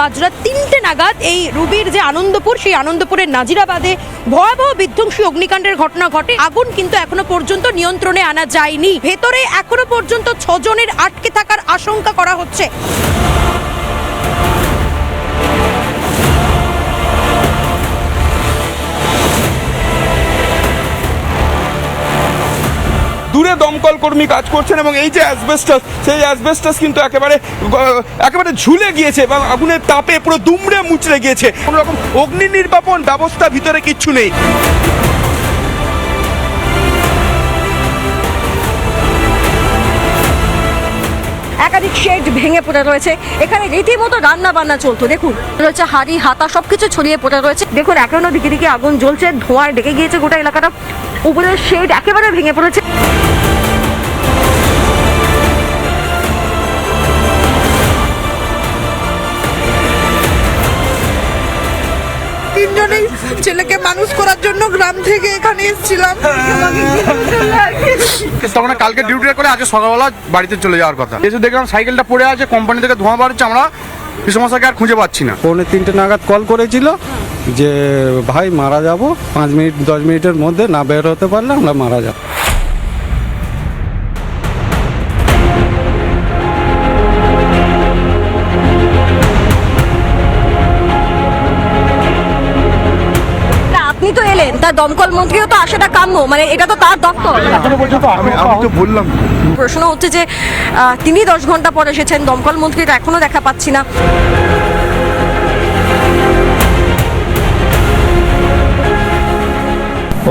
মাঝরাত 3টে নাগাদ এই রুবির যে আনন্দপুর, সেই আনন্দপুরের নাজিরাবাদে ভয়াবহ বিধ্বংসী অগ্নিকাণ্ডের ঘটনা ঘটে। আগুন কিন্তু এখনো পর্যন্ত নিয়ন্ত্রণে আনা যায়নি। ভেতরে এখনো পর্যন্ত 6 জনের আটকে থাকার আশঙ্কা করা হচ্ছে। দূরে দমকল কর্মী কাজ করছেন এবং এই যে অ্যাসবেস্টাস, সেই অ্যাসবেস্টাস কিন্তু একেবারে ঝুলে গিয়েছে এবং আগুনের তাপে পুরো দুমড়ে মুচড়ে গিয়েছে। কোনো রকম অগ্নি নির্বাপন ব্যবস্থা ভিতরে কিচ্ছু নেই। একাধিক শেড ভেঙে পড়ে রয়েছে। এখানে রীতিমতো রান্না বান্না চলতো। দেখুন রয়েছে হাড়ি হাতা সবকিছু ছড়িয়ে পড়ে রয়েছে। দেখুন এখনো দিকে দিকে আগুন জ্বলছে, ধোঁয়ায় ডেকে গিয়েছে গোটা এলাকাটা। উপরের শেড একেবারে ভেঙে পড়েছে। তিনজনেই ছেলেকে মানুষ করার জন্য গ্রাম থেকে এখানে এসেছিলাম। তখন কালকে ডিউটি করে আজকে সকালবেলা বাড়িতে চলে যাওয়ার কথা। এসে দেখলাম সাইকেলটা পড়ে আছে, কোম্পানি থেকে ধোঁয়া বাড়ছে। আমরা পিসমশাকে আর খুঁজে পাচ্ছি না। 2:45 নাগাদ কল করেছিল যে ভাই মারা যাব, 5 মিনিট 10 মিনিটের মধ্যে না বের হতে পারলে আমরা মারা যাব। আপনি তো এলেন, তার দমকল মন্ত্রীও তো আসাটা কাম্য, মানে এটা তো তার দপ্তর। আমি তো বললাম। প্রশ্ন হচ্ছে যে তিনি 10 ঘন্টা পর এসেছেন, দমকল মন্ত্রীটা এখনো দেখা পাচ্ছি না।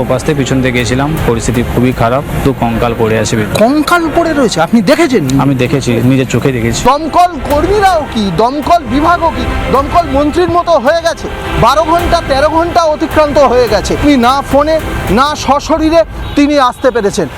ওপাশ থেকে পিছন থেকে গেছিলাম, পরিস্থিতি খুবই খারাপ। তো কঙ্কাল পড়ে আছে। কঙ্কাল পড়ে রয়েছে, আপনি দেখেছেন? আমি দেখেছি, নিজের চোখে দেখেছি। দমকল কর্মীরাও কি, দমকল বিভাগও কি দমকল মন্ত্রীর মতো হয়ে গেছে? 12 ঘন্টা 13 ঘন্টা অতিক্রান্ত হয়ে গেছে, তিনি না ফোনে না সশরীরে তিনি আসতে পেরেছেন।